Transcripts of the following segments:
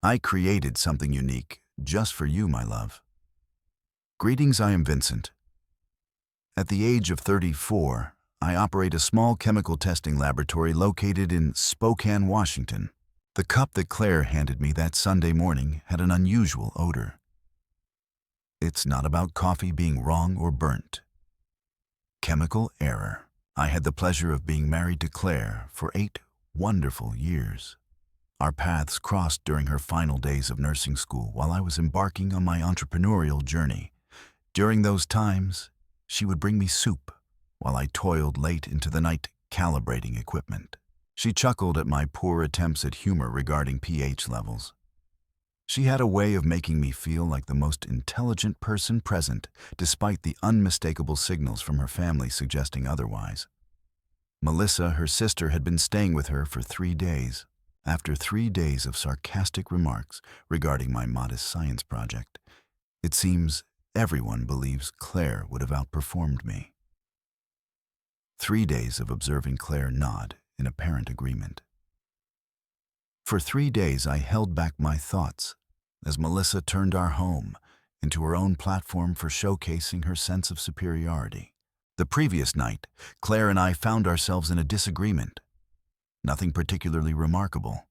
I created something unique just for you, my love. Greetings, I am Vincent. At the age of 34, I operate a small chemical testing laboratory located in Spokane, Washington. The cup that Claire handed me that Sunday morning had an unusual odor. It's not about coffee being wrong or burnt. Chemical error. I had the pleasure of being married to Claire for 8 wonderful years. Our paths crossed during her final days of nursing school while I was embarking on my entrepreneurial journey. During those times, she would bring me soup while I toiled late into the night calibrating equipment. She chuckled at my poor attempts at humor regarding pH levels. She had a way of making me feel like the most intelligent person present, despite the unmistakable signals from her family suggesting otherwise. Melissa, her sister, had been staying with her for 3 days. After 3 days of sarcastic remarks regarding my modest science project, it seems everyone believes Claire would have outperformed me. 3 days of observing Claire nod in apparent agreement. For 3 days I held back my thoughts as Melissa turned our home into her own platform for showcasing her sense of superiority. The previous night, Claire and I found ourselves in a disagreement. Nothing particularly remarkable.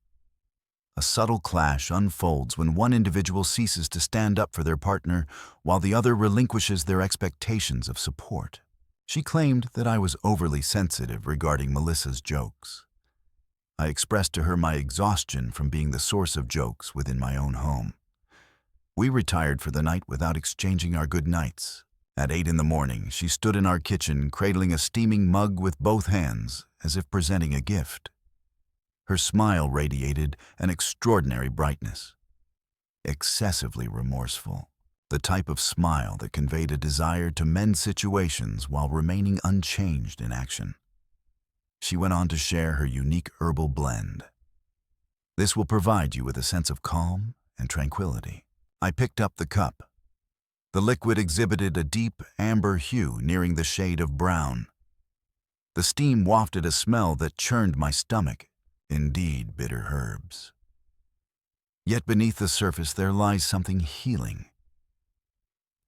A subtle clash unfolds when one individual ceases to stand up for their partner while the other relinquishes their expectations of support. She claimed that I was overly sensitive regarding Melissa's jokes. I expressed to her my exhaustion from being the source of jokes within my own home. We retired for the night without exchanging our good nights. At 8 in the morning, she stood in our kitchen cradling a steaming mug with both hands as if presenting a gift. Her smile radiated an extraordinary brightness, excessively remorseful, the type of smile that conveyed a desire to mend situations while remaining unchanged in action. She went on to share her unique herbal blend. This will provide you with a sense of calm and tranquility. I picked up the cup. The liquid exhibited a deep amber hue nearing the shade of brown. The steam wafted a smell that churned my stomach, indeed bitter herbs. Yet beneath the surface there lies something healing.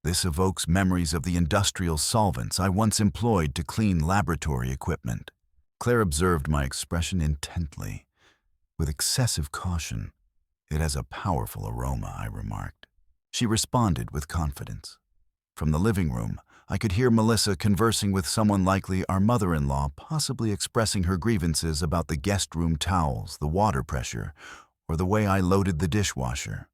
This evokes memories of the industrial solvents I once employed to clean laboratory equipment. Claire observed my expression intently, with excessive caution. It has a powerful aroma, I remarked. She responded with confidence. From the living room, I could hear Melissa conversing with someone, likely our mother-in-law, possibly expressing her grievances about the guest room towels, the water pressure, or the way I loaded the dishwasher.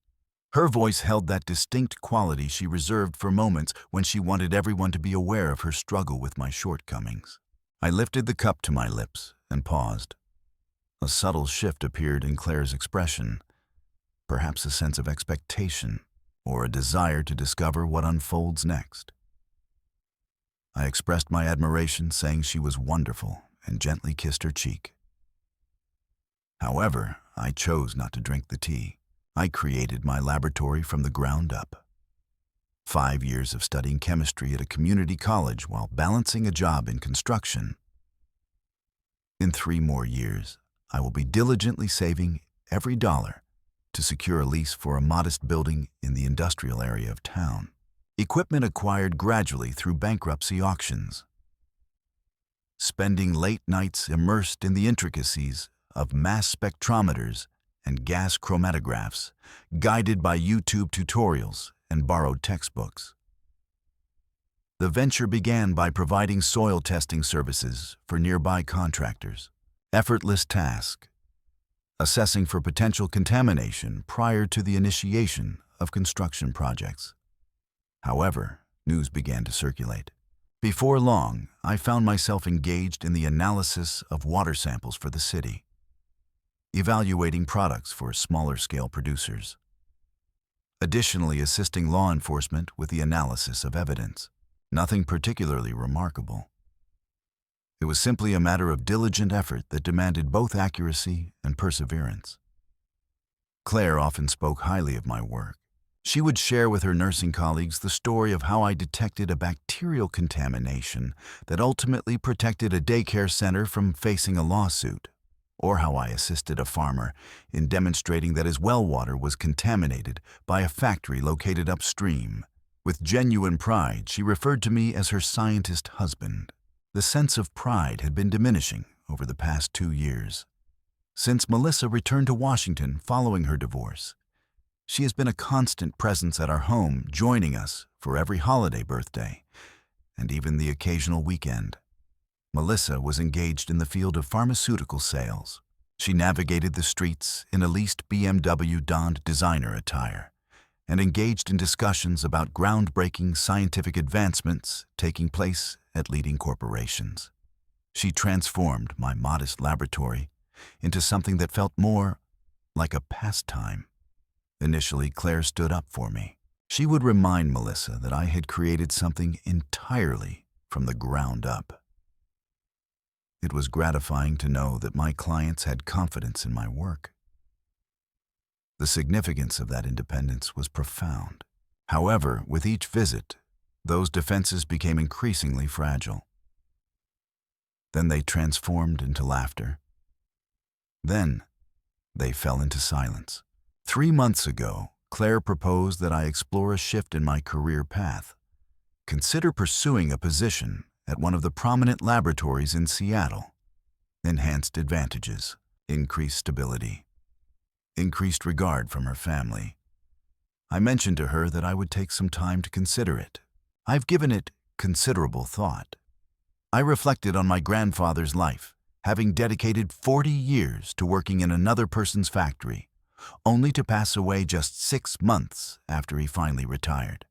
Her voice held that distinct quality she reserved for moments when she wanted everyone to be aware of her struggle with my shortcomings. I lifted the cup to my lips and paused. A subtle shift appeared in Claire's expression, perhaps a sense of expectation or a desire to discover what unfolds next. I expressed my admiration, saying she was wonderful, and gently kissed her cheek. However, I chose not to drink the tea. I created my laboratory from the ground up. 5 years of studying chemistry at a community college while balancing a job in construction. In 3 more years, I will be diligently saving every dollar to secure a lease for a modest building in the industrial area of town. Equipment acquired gradually through bankruptcy auctions. Spending late nights immersed in the intricacies of mass spectrometers and gas chromatographs, guided by YouTube tutorials and borrowed textbooks. The venture began by providing soil testing services for nearby contractors. Effortless task, assessing for potential contamination prior to the initiation of construction projects. However, news began to circulate. Before long, I found myself engaged in the analysis of water samples for the city, evaluating products for smaller-scale producers, additionally assisting law enforcement with the analysis of evidence. Nothing particularly remarkable. It was simply a matter of diligent effort that demanded both accuracy and perseverance. Claire often spoke highly of my work. She would share with her nursing colleagues the story of how I detected a bacterial contamination that ultimately protected a daycare center from facing a lawsuit. or how I assisted a farmer in demonstrating that his well water was contaminated by a factory located upstream. With genuine pride, she referred to me as her scientist husband. The sense of pride had been diminishing over the past 2 years. Since Melissa returned to Washington following her divorce, she has been a constant presence at our home, joining us for every holiday birthday, and even the occasional weekend. Melissa was engaged in the field of pharmaceutical sales. She navigated the streets in a leased BMW donned designer attire and engaged in discussions about groundbreaking scientific advancements taking place at leading corporations. She transformed my modest laboratory into something that felt more like a pastime. Initially, Claire stood up for me. She would remind Melissa that I had created something entirely from the ground up. It was gratifying to know that my clients had confidence in my work. The significance of that independence was profound. However, with each visit, those defenses became increasingly fragile. Then they transformed into laughter. Then they fell into silence. 3 months ago, Claire proposed that I explore a shift in my career path. Consider pursuing a position at one of the prominent laboratories in Seattle. Enhanced advantages, increased stability, increased regard from her family. I mentioned to her that I would take some time to consider it. I've given it considerable thought. I reflected on my grandfather's life, having dedicated 40 years to working in another person's factory, only to pass away just 6 months after he finally retired.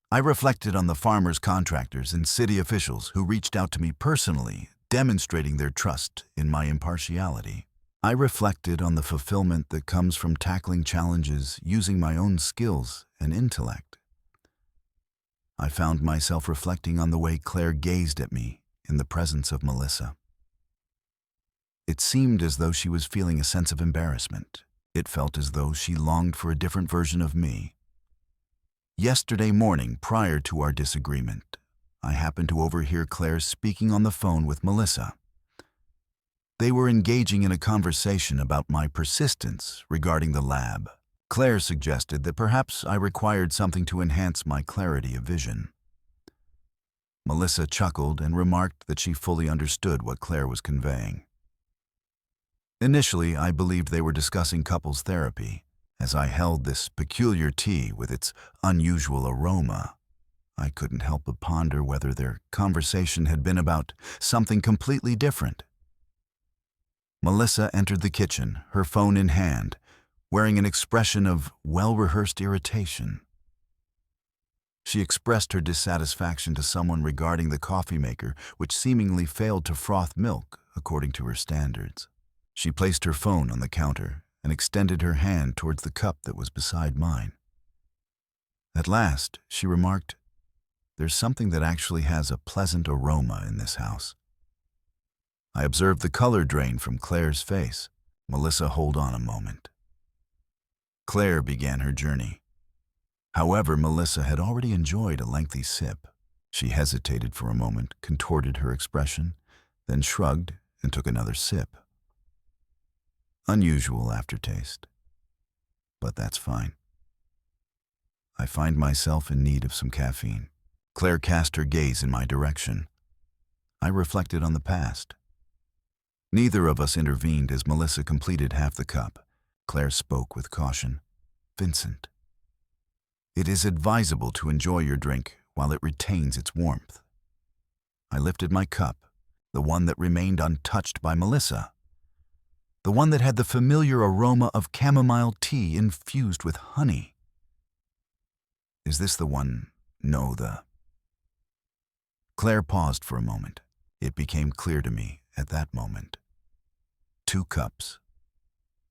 I reflected on the farmers, contractors, and city officials who reached out to me personally, demonstrating their trust in my impartiality. I reflected on the fulfillment that comes from tackling challenges using my own skills and intellect. I found myself reflecting on the way Claire gazed at me in the presence of Melissa. It seemed as though she was feeling a sense of embarrassment. It felt as though she longed for a different version of me. Yesterday morning, prior to our disagreement, I happened to overhear Claire speaking on the phone with Melissa. They were engaging in a conversation about my persistence regarding the lab. Claire suggested that perhaps I required something to enhance my clarity of vision. Melissa chuckled and remarked that she fully understood what Claire was conveying. Initially, I believed they were discussing couples therapy. As I held this peculiar tea with its unusual aroma, I couldn't help but ponder whether their conversation had been about something completely different. Melissa entered the kitchen, her phone in hand, wearing an expression of well-rehearsed irritation. She expressed her dissatisfaction to someone regarding the coffee maker, which seemingly failed to froth milk according to her standards. She placed her phone on the counter and extended her hand towards the cup that was beside mine. At last, she remarked, "There's something that actually has a pleasant aroma in this house." I observed the color drain from Claire's face. Melissa, hold on a moment. Claire began her journey. However, Melissa had already enjoyed a lengthy sip. She hesitated for a moment, contorted her expression, then shrugged and took another sip. Unusual aftertaste, but that's fine. I find myself in need of some caffeine. Claire cast her gaze in my direction. I reflected on the past. Neither of us intervened as Melissa completed half the cup. Claire spoke with caution. "Vincent, it is advisable to enjoy your drink while it retains its warmth." I lifted my cup, the one that remained untouched by Melissa, the one that had the familiar aroma of chamomile tea infused with honey. Is this the one? No, Claire paused for a moment. It became clear to me at that moment. 2 cups.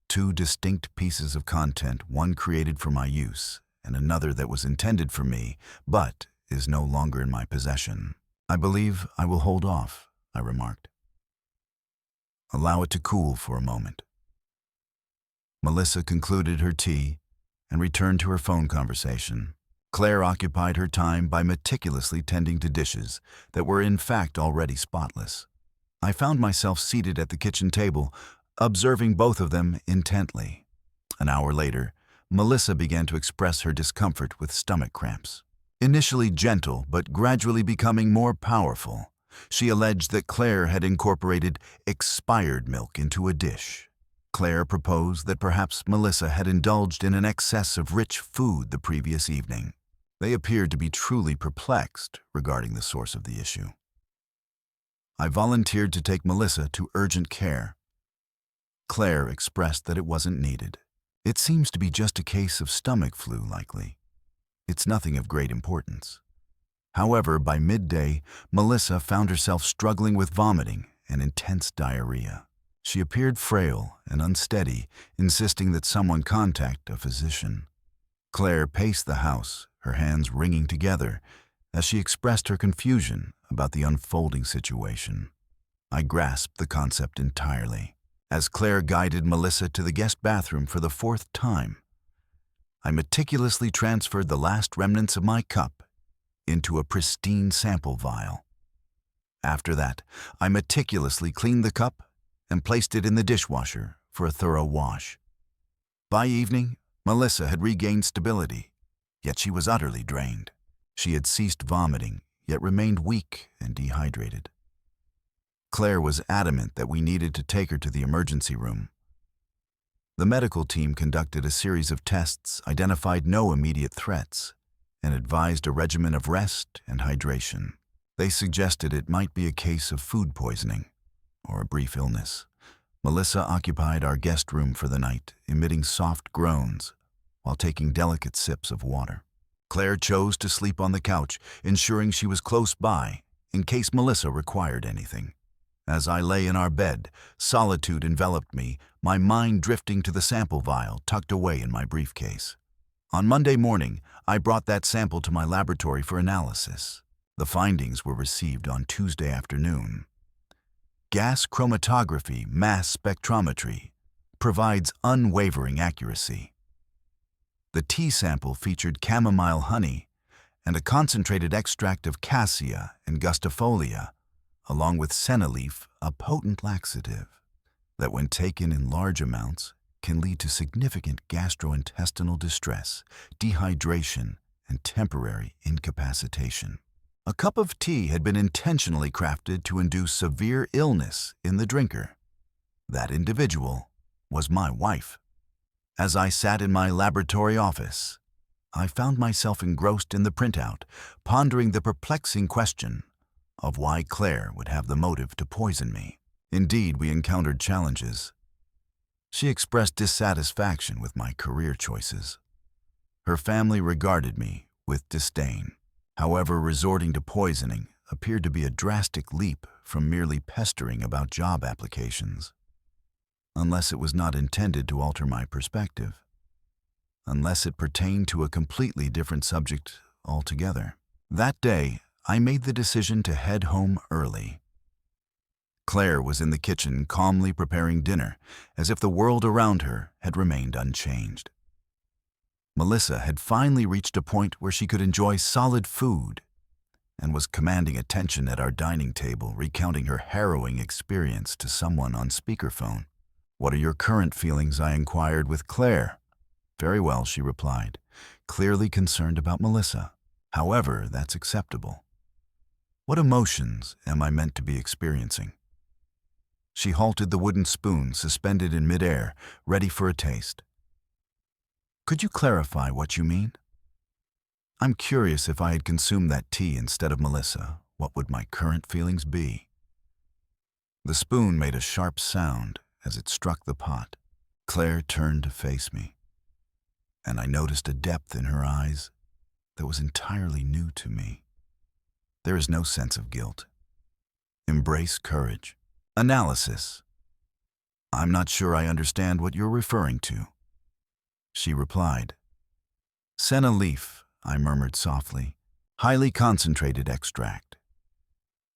2 distinct pieces of content, one created for my use, and another that was intended for me, but is no longer in my possession. "I believe I will hold off," I remarked. "Allow it to cool for a moment." Melissa concluded her tea and returned to her phone conversation. Claire occupied her time by meticulously tending to dishes that were in fact already spotless. I found myself seated at the kitchen table, observing both of them intently. An hour later, Melissa began to express her discomfort with stomach cramps. Initially gentle but gradually becoming more powerful, she alleged that Claire had incorporated expired milk into a dish. Claire proposed that perhaps Melissa had indulged in an excess of rich food the previous evening. They appeared to be truly perplexed regarding the source of the issue. I volunteered to take Melissa to urgent care. Claire expressed that it wasn't needed. It seems to be just a case of stomach flu, likely. It's nothing of great importance. However, by midday, Melissa found herself struggling with vomiting and intense diarrhea. She appeared frail and unsteady, insisting that someone contact a physician. Claire paced the house, her hands wringing together, as she expressed her confusion about the unfolding situation. I grasped the concept entirely. As Claire guided Melissa to the guest bathroom for the 4th time, I meticulously transferred the last remnants of my cup into a pristine sample vial. After that, I meticulously cleaned the cup and placed it in the dishwasher for a thorough wash. By evening, Melissa had regained stability, yet she was utterly drained. She had ceased vomiting, yet remained weak and dehydrated. Claire was adamant that we needed to take her to the emergency room. The medical team conducted a series of tests, identified no immediate threats, and advised a regimen of rest and hydration. They suggested it might be a case of food poisoning or a brief illness. Melissa occupied our guest room for the night, emitting soft groans while taking delicate sips of water. Claire chose to sleep on the couch, ensuring she was close by in case Melissa required anything. As I lay in our bed, solitude enveloped me, my mind drifting to the sample vial tucked away in my briefcase. On Monday morning, I brought that sample to my laboratory for analysis. The findings were received on Tuesday afternoon. Gas chromatography mass spectrometry provides unwavering accuracy. The tea sample featured chamomile honey and a concentrated extract of cassia and gustifolia, along with senna leaf, a potent laxative that, when taken in large amounts, can lead to significant gastrointestinal distress, dehydration, and temporary incapacitation. A cup of tea had been intentionally crafted to induce severe illness in the drinker. That individual was my wife. As I sat in my laboratory office, I found myself engrossed in the printout, pondering the perplexing question of why Claire would have the motive to poison me. Indeed, we encountered challenges. She expressed dissatisfaction with my career choices. Her family regarded me with disdain. However, resorting to poisoning appeared to be a drastic leap from merely pestering about job applications. Unless it was not intended to alter my perspective. Unless it pertained to a completely different subject altogether. That day, I made the decision to head home early. Claire was in the kitchen calmly preparing dinner, as if the world around her had remained unchanged. Melissa had finally reached a point where she could enjoy solid food and was commanding attention at our dining table, recounting her harrowing experience to someone on speakerphone. "What are your current feelings?" I inquired with Claire. "Very well," she replied, clearly concerned about Melissa. "However, that's acceptable. What emotions am I meant to be experiencing?" She halted the wooden spoon suspended in midair, ready for a taste. "Could you clarify what you mean?" "I'm curious, if I had consumed that tea instead of Melissa, what would my current feelings be?" The spoon made a sharp sound as it struck the pot. Claire turned to face me, and I noticed a depth in her eyes that was entirely new to me. There is no sense of guilt. Embrace courage. Analysis. "I'm not sure I understand what you're referring to." She replied. "Senna leaf," I murmured softly. "Highly concentrated extract.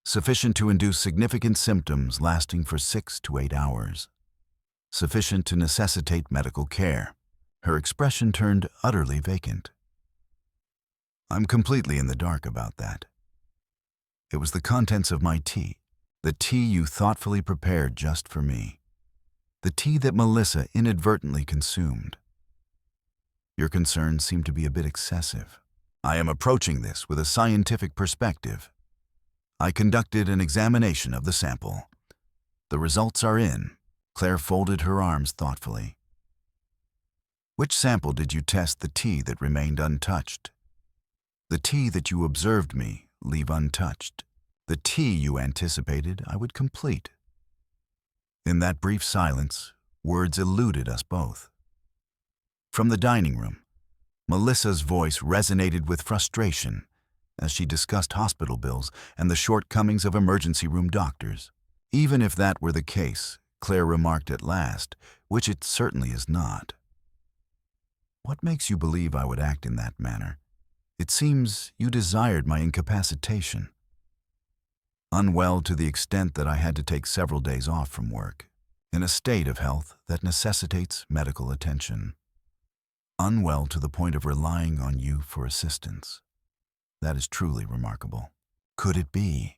Sufficient to induce significant symptoms lasting for 6 to 8 hours. Sufficient to necessitate medical care." Her expression turned utterly vacant. "I'm completely in the dark about that. It was the contents of my tea, the tea you thoughtfully prepared just for me. the tea that Melissa inadvertently consumed. Your concerns seem to be a bit excessive. I am approaching this with a scientific perspective. I conducted an examination of the sample. The results are in. Claire folded her arms thoughtfully. Which sample did you test the tea that remained untouched? The tea that you observed me leave untouched. The tea you anticipated I would complete. In that brief silence, words eluded us both. From the dining room, Melissa's voice resonated with frustration as she discussed hospital bills and the shortcomings of emergency room doctors. Even if that were the case, Claire remarked at last, which it certainly is not. What makes you believe I would act in that manner? It seems you desired my incapacitation. Unwell to the extent that I had to take several days off from work, in a state of health that necessitates medical attention. Unwell to the point of relying on you for assistance. That is truly remarkable. Could it be?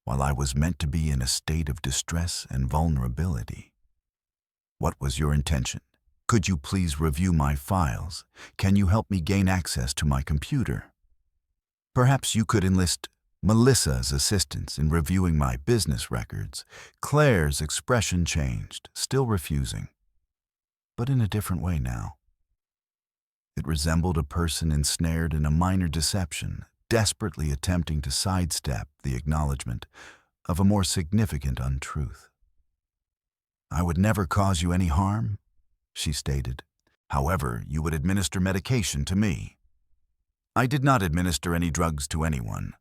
While I was meant to be in a state of distress and vulnerability. What was your intention? Could you please review my files? Can you help me gain access to my computer? Perhaps you could enlist Melissa's assistance in reviewing my business records. Claire's expression changed, still refusing, but in a different way now. It resembled a person ensnared in a minor deception, desperately attempting to sidestep the acknowledgement of a more significant untruth. I would never cause you any harm, she stated. However, you would administer medication to me. I did not administer any drugs to anyone.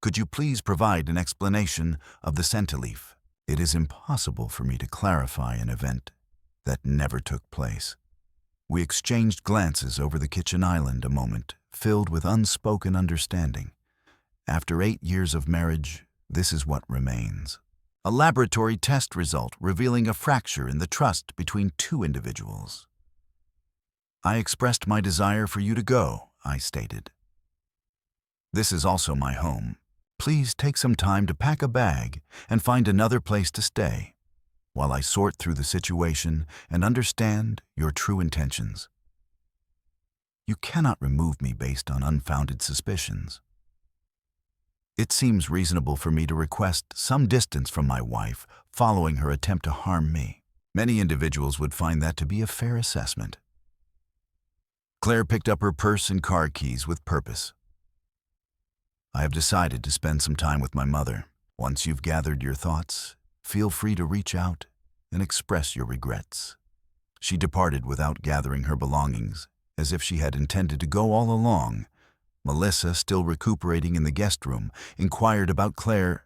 Could you please provide an explanation of the Centeleaf? It is impossible for me to clarify an event that never took place. We exchanged glances over the kitchen island a moment, filled with unspoken understanding. After 8 years of marriage, this is what remains. A laboratory test result revealing a fracture in the trust between two individuals. I expressed my desire for you to go, I stated. This is also my home. Please take some time to pack a bag and find another place to stay, while I sort through the situation and understand your true intentions. You cannot remove me based on unfounded suspicions. It seems reasonable for me to request some distance from my wife following her attempt to harm me. Many individuals would find that to be a fair assessment. Claire picked up her purse and car keys with purpose. I have decided to spend some time with my mother. Once you've gathered your thoughts, feel free to reach out and express your regrets. She departed without gathering her belongings, as if she had intended to go all along. Melissa, still recuperating in the guest room, inquired about Claire's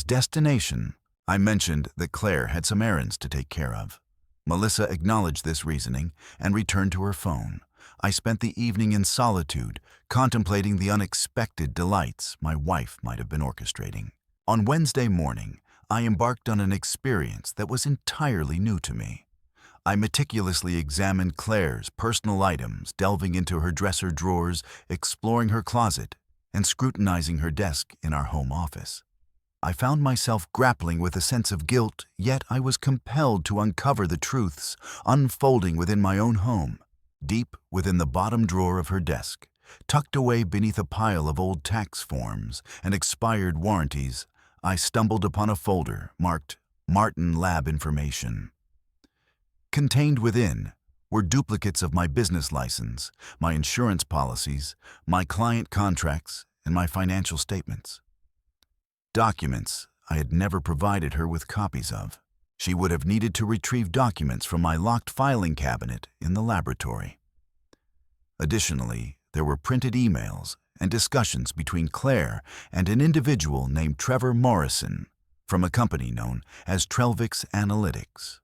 destination. I mentioned that Claire had some errands to take care of. Melissa acknowledged this reasoning and returned to her phone. I spent the evening in solitude, contemplating the unexpected delights my wife might have been orchestrating. On Wednesday morning, I embarked on an experience that was entirely new to me. I meticulously examined Claire's personal items, delving into her dresser drawers, exploring her closet, and scrutinizing her desk in our home office. I found myself grappling with a sense of guilt, yet I was compelled to uncover the truths unfolding within my own home. Deep within the bottom drawer of her desk, tucked away beneath a pile of old tax forms and expired warranties, I stumbled upon a folder marked Martin Lab Information. Contained within were duplicates of my business license, my insurance policies, my client contracts, and my financial statements. Documents I had never provided her with copies of. She would have needed to retrieve documents from my locked filing cabinet in the laboratory. Additionally, there were printed emails and discussions between Claire and an individual named Trevor Morrison from a company known as Trelvix Analytics.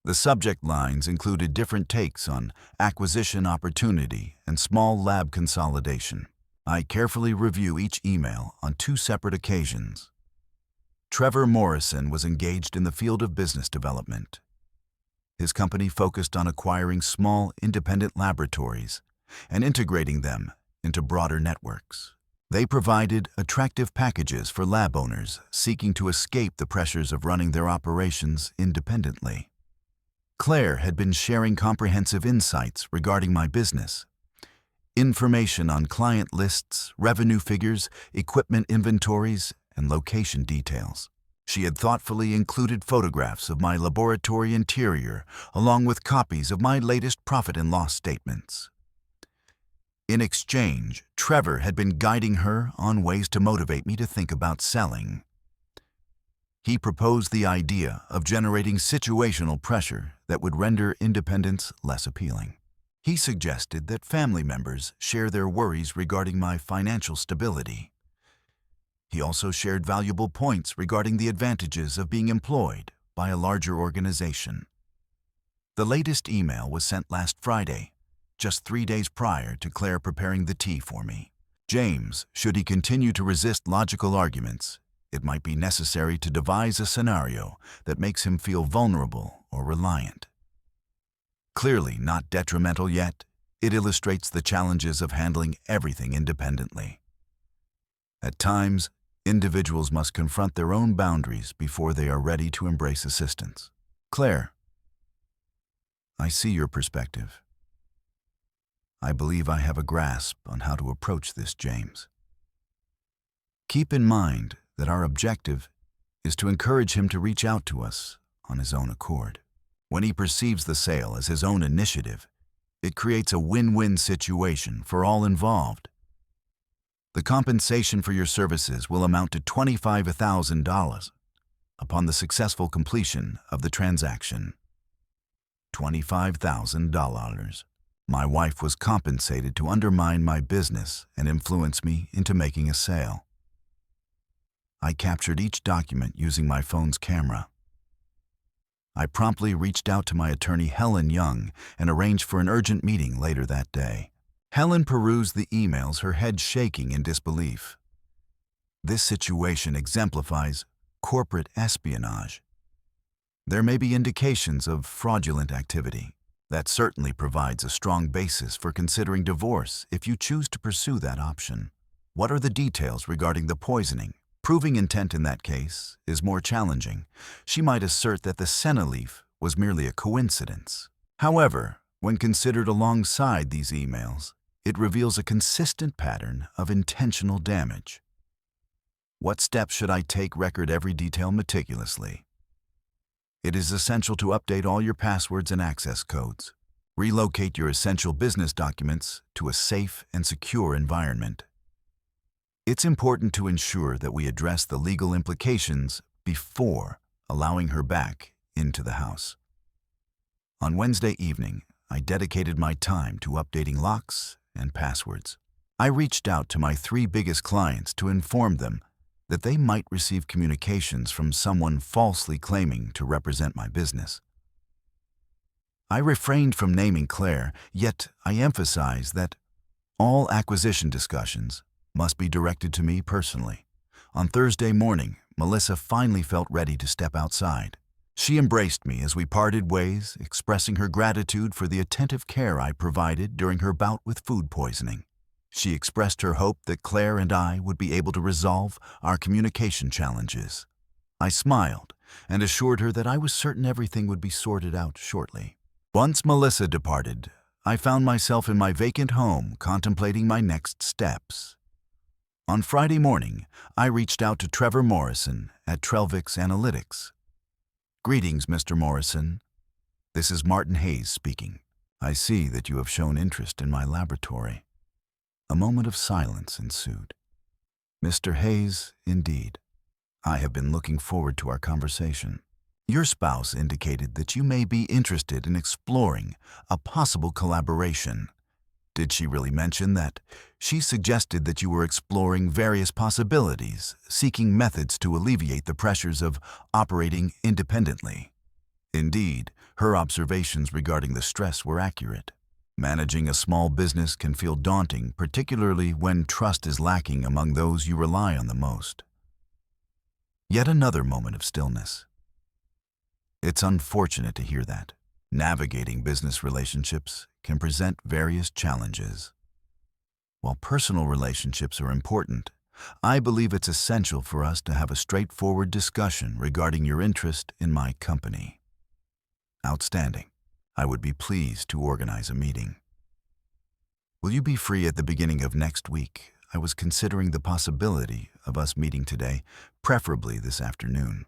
The subject lines included different takes on acquisition opportunity and small lab consolidation. I carefully review each email on 2 separate occasions. Trevor Morrison was engaged in the field of business development. His company focused on acquiring small, independent laboratories and integrating them into broader networks. They provided attractive packages for lab owners seeking to escape the pressures of running their operations independently. Claire had been sharing comprehensive insights regarding my business. Information on client lists, revenue figures, equipment inventories, and location details. She had thoughtfully included photographs of my laboratory interior, along with copies of my latest profit and loss statements. In exchange, Trevor had been guiding her on ways to motivate me to think about selling. He proposed the idea of generating situational pressure that would render independence less appealing. He suggested that family members share their worries regarding my financial stability. He also shared valuable points regarding the advantages of being employed by a larger organization. The latest email was sent last Friday, just 3 days prior to Claire preparing the tea for me. James, should he continue to resist logical arguments, it might be necessary to devise a scenario that makes him feel vulnerable or reliant. Clearly not detrimental yet, it illustrates the challenges of handling everything independently. At times, individuals must confront their own boundaries before they are ready to embrace assistance. Claire, I see your perspective. I believe I have a grasp on how to approach this, James. Keep in mind that our objective is to encourage him to reach out to us on his own accord. When he perceives the sale as his own initiative, it creates a win-win situation for all involved. The compensation for your services will amount to $25,000 upon the successful completion of the transaction. $25,000. My wife was compensated to undermine my business and influence me into making a sale. I captured each document using my phone's camera. I promptly reached out to my attorney Helen Young and arranged for an urgent meeting later that day. Helen perused the emails, her head shaking in disbelief. This situation exemplifies corporate espionage. There may be indications of fraudulent activity. That certainly provides a strong basis for considering divorce if you choose to pursue that option. What are the details regarding the poisoning? Proving intent in that case is more challenging. She might assert that the senna leaf was merely a coincidence. However, when considered alongside these emails, it reveals a consistent pattern of intentional damage. What steps should I take? Record every detail meticulously. It is essential to update all your passwords and access codes. Relocate your essential business documents to a safe and secure environment. It's important to ensure that we address the legal implications before allowing her back into the house. On Wednesday evening, I dedicated my time to updating locks and passwords. I reached out to my 3 biggest clients to inform them that they might receive communications from someone falsely claiming to represent my business. I refrained from naming Claire, yet I emphasized that all acquisition discussions must be directed to me personally. On Thursday morning, Melissa finally felt ready to step outside. She embraced me as we parted ways, expressing her gratitude for the attentive care I provided during her bout with food poisoning. She expressed her hope that Claire and I would be able to resolve our communication challenges. I smiled and assured her that I was certain everything would be sorted out shortly. Once Melissa departed, I found myself in my vacant home contemplating my next steps. On Friday morning, I reached out to Trevor Morrison at Trelvix Analytics. Greetings, Mr. Morrison. This is Martin Hayes speaking. I see that you have shown interest in my laboratory. A moment of silence ensued. Mr. Hayes, indeed. I have been looking forward to our conversation. Your spouse indicated that you may be interested in exploring a possible collaboration. Did she really mention that? She suggested that you were exploring various possibilities, seeking methods to alleviate the pressures of operating independently. Indeed, her observations regarding the stress were accurate. Managing a small business can feel daunting, particularly when trust is lacking among those you rely on the most. Yet another moment of stillness. It's unfortunate to hear that. Navigating business relationships can present various challenges. While personal relationships are important, I believe it's essential for us to have a straightforward discussion regarding your interest in my company. Outstanding. I would be pleased to organize a meeting. Will you be free at the beginning of next week? I was considering the possibility of us meeting today, preferably this afternoon.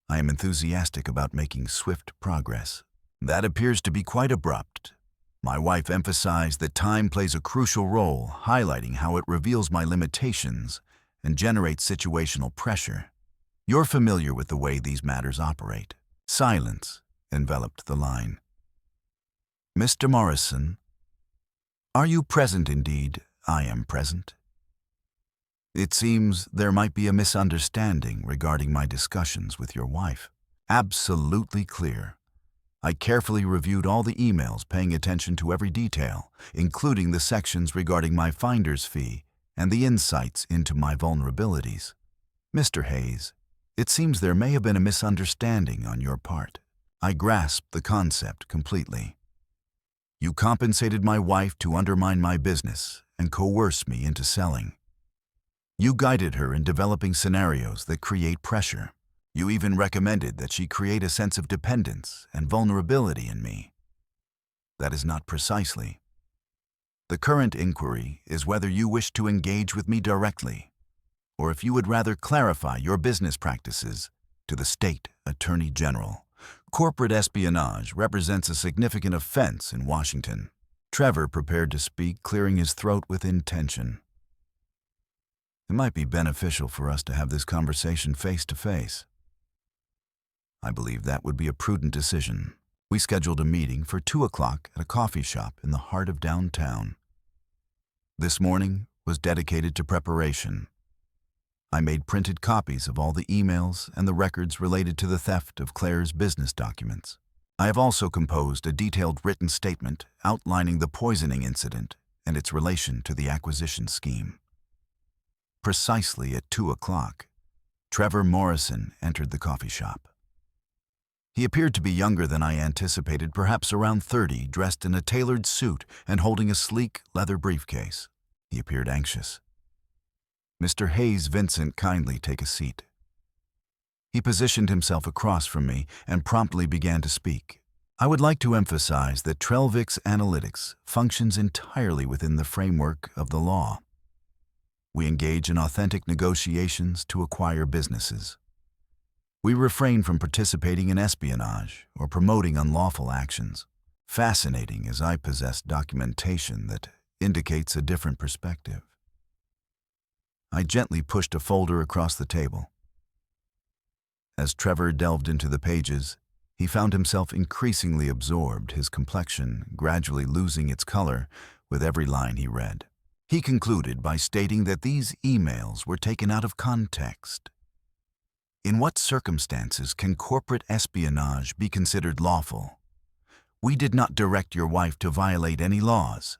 I am enthusiastic about making swift progress. That appears to be quite abrupt. My wife emphasized that time plays a crucial role, highlighting how it reveals my limitations and generates situational pressure. You're familiar with the way these matters operate. Silence enveloped the line. Mr. Morrison, are you present indeed? I am present. It seems there might be a misunderstanding regarding my discussions with your wife. Absolutely clear. I carefully reviewed all the emails, paying attention to every detail, including the sections regarding my finder's fee and the insights into my vulnerabilities. Mr. Hayes, it seems there may have been a misunderstanding on your part. I grasped the concept completely. You compensated my wife to undermine my business and coerce me into selling. You guided her in developing scenarios that create pressure. You even recommended that she create a sense of dependence and vulnerability in me. That is not precisely. The current inquiry is whether you wish to engage with me directly, or if you would rather clarify your business practices to the State Attorney General. Corporate espionage represents a significant offense in Washington. Trevor prepared to speak, clearing his throat with intention. It might be beneficial for us to have this conversation face to face. I believe that would be a prudent decision. We scheduled a meeting for 2 o'clock at a coffee shop in the heart of downtown. This morning was dedicated to preparation. I made printed copies of all the emails and the records related to the theft of Claire's business documents. I have also composed a detailed written statement outlining the poisoning incident and its relation to the acquisition scheme. Precisely at 2 o'clock, Trevor Morrison entered the coffee shop. He appeared to be younger than I anticipated, perhaps around 30, dressed in a tailored suit and holding a sleek leather briefcase. He appeared anxious. Mr. Hayes Vincent, kindly take a seat. He positioned himself across from me and promptly began to speak. I would like to emphasize that Trellvix Analytics functions entirely within the framework of the law. We engage in authentic negotiations to acquire businesses. We refrain from participating in espionage or promoting unlawful actions. Fascinating, as I possess documentation that indicates a different perspective. I gently pushed a folder across the table. As Trevor delved into the pages, he found himself increasingly absorbed, his complexion gradually losing its color with every line he read. He concluded by stating that these emails were taken out of context. In what circumstances can corporate espionage be considered lawful? We did not direct your wife to violate any laws.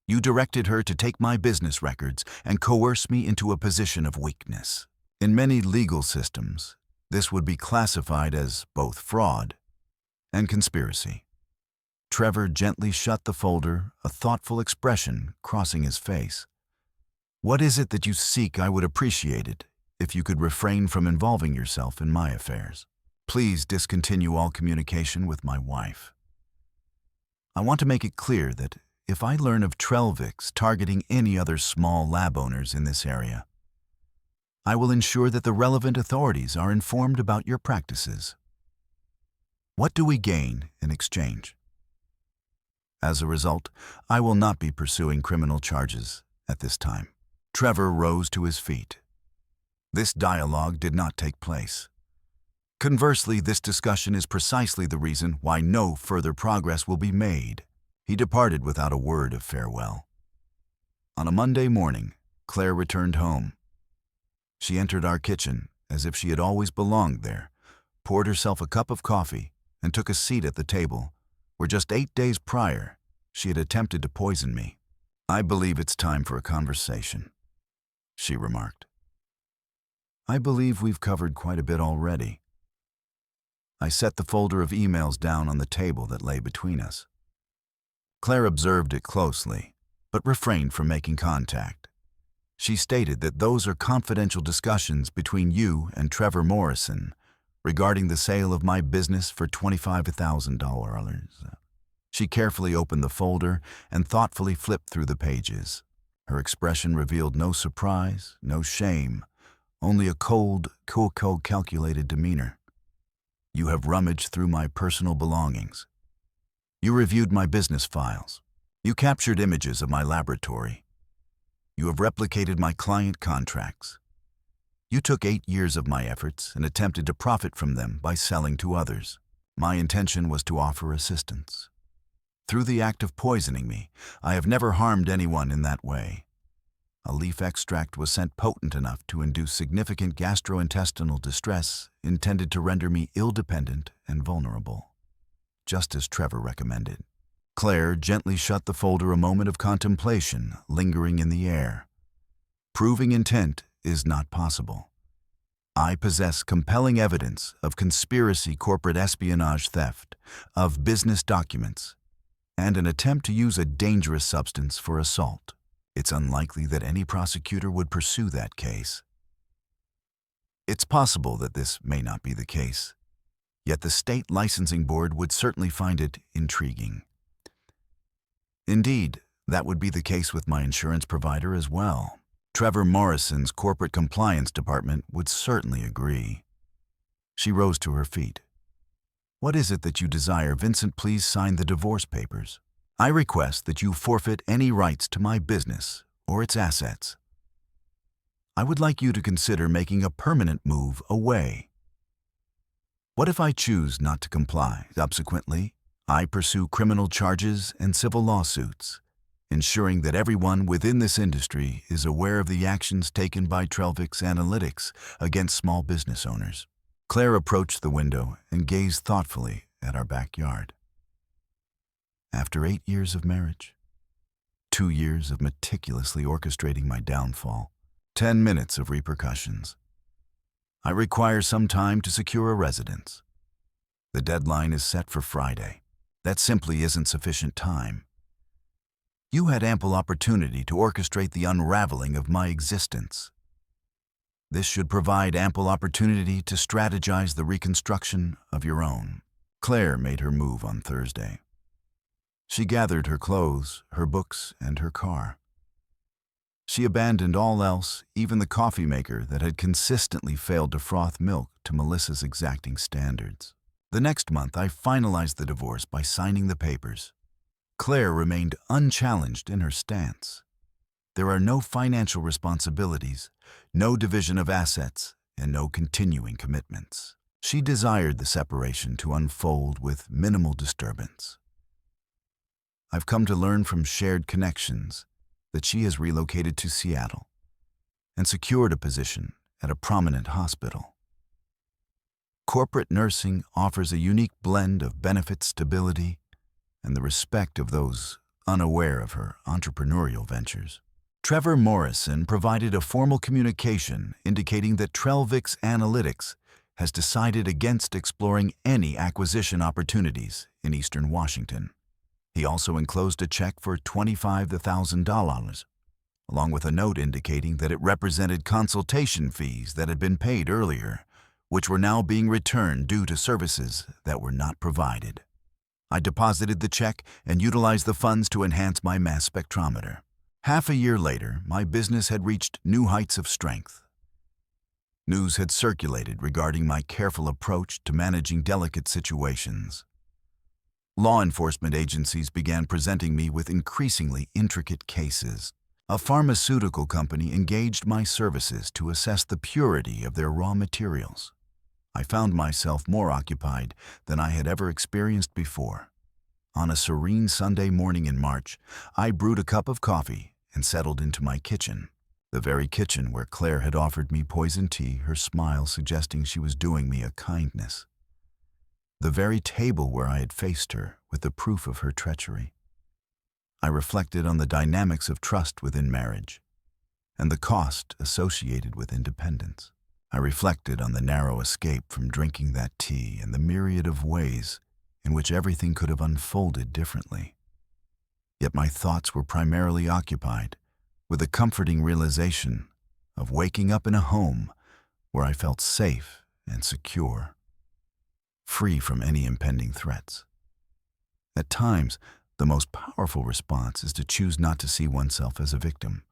You directed her to take my business records and coerce me into a position of weakness. In many legal systems, this would be classified as both fraud and conspiracy. Trevor gently shut the folder, a thoughtful expression crossing his face. What is it that you seek? I would appreciate it if you could refrain from involving yourself in my affairs. Please discontinue all communication with my wife. I want to make it clear that if I learn of Trellvix targeting any other small lab owners in this area, I will ensure that the relevant authorities are informed about your practices. What do we gain in exchange? As a result, I will not be pursuing criminal charges at this time. Trevor rose to his feet. This dialogue did not take place. Conversely, this discussion is precisely the reason why no further progress will be made. He departed without a word of farewell. On a Monday morning, Claire returned home. She entered our kitchen as if she had always belonged there, poured herself a cup of coffee, and took a seat at the table, where just 8 days prior, she had attempted to poison me. I believe it's time for a conversation, she remarked. I believe we've covered quite a bit already. I set the folder of emails down on the table that lay between us. Claire observed it closely, but refrained from making contact. She stated that those are confidential discussions between you and Trevor Morrison regarding the sale of my business for $25,000. She carefully opened the folder and thoughtfully flipped through the pages. Her expression revealed no surprise, no shame, only a cold, calculated demeanor. You have rummaged through my personal belongings. You reviewed my business files. You captured images of my laboratory. You have replicated my client contracts. You took 8 years of my efforts and attempted to profit from them by selling to others. My intention was to offer assistance. Through the act of poisoning me, I have never harmed anyone in that way. A leaf extract was sent potent enough to induce significant gastrointestinal distress intended to render me ill-dependent and vulnerable, just as Trevor recommended. Claire gently shut the folder, a moment of contemplation lingering in the air. Proving intent is not possible. I possess compelling evidence of conspiracy, corporate espionage, theft, of business documents, and an attempt to use a dangerous substance for assault. It's unlikely that any prosecutor would pursue that case. It's possible that this may not be the case, yet the state licensing board would certainly find it intriguing. Indeed, that would be the case with my insurance provider as well. Trevor Morrison's corporate compliance department would certainly agree. She rose to her feet. What is it that you desire? Vincent, please sign the divorce papers. I request that you forfeit any rights to my business or its assets. I would like you to consider making a permanent move away. What if I choose not to comply? Subsequently, I pursue criminal charges and civil lawsuits, ensuring that everyone within this industry is aware of the actions taken by Trellvix Analytics against small business owners. Claire approached the window and gazed thoughtfully at our backyard. After 8 years of marriage, 2 years of meticulously orchestrating my downfall, 10 minutes of repercussions, I require some time to secure a residence. The deadline is set for Friday. That simply isn't sufficient time. You had ample opportunity to orchestrate the unraveling of my existence. This should provide ample opportunity to strategize the reconstruction of your own. Claire made her move on Thursday. She gathered her clothes, her books, and her car. She abandoned all else, even the coffee maker that had consistently failed to froth milk to Melissa's exacting standards. The next month, I finalized the divorce by signing the papers. Claire remained unchallenged in her stance. There are no financial responsibilities, no division of assets, and no continuing commitments. She desired the separation to unfold with minimal disturbance. I've come to learn from shared connections that she has relocated to Seattle and secured a position at a prominent hospital. Corporate nursing offers a unique blend of benefit stability and the respect of those unaware of her entrepreneurial ventures. Trevor Morrison provided a formal communication indicating that Trellvix Analytics has decided against exploring any acquisition opportunities in Eastern Washington. He also enclosed a check for $25,000, along with a note indicating that it represented consultation fees that had been paid earlier, which were now being returned due to services that were not provided. I deposited the check and utilized the funds to enhance my mass spectrometer. Half a year later, my business had reached new heights of strength. News had circulated regarding my careful approach to managing delicate situations. Law enforcement agencies began presenting me with increasingly intricate cases. A pharmaceutical company engaged my services to assess the purity of their raw materials. I found myself more occupied than I had ever experienced before. On a serene Sunday morning in March, I brewed a cup of coffee and settled into my kitchen, the very kitchen where Claire had offered me poison tea, her smile suggesting she was doing me a kindness. The very table where I had faced her with the proof of her treachery. I reflected on the dynamics of trust within marriage and the cost associated with independence. I reflected on the narrow escape from drinking that tea and the myriad of ways in which everything could have unfolded differently. Yet my thoughts were primarily occupied with the comforting realization of waking up in a home where I felt safe and secure, free from any impending threats. At times, the most powerful response is to choose not to see oneself as a victim,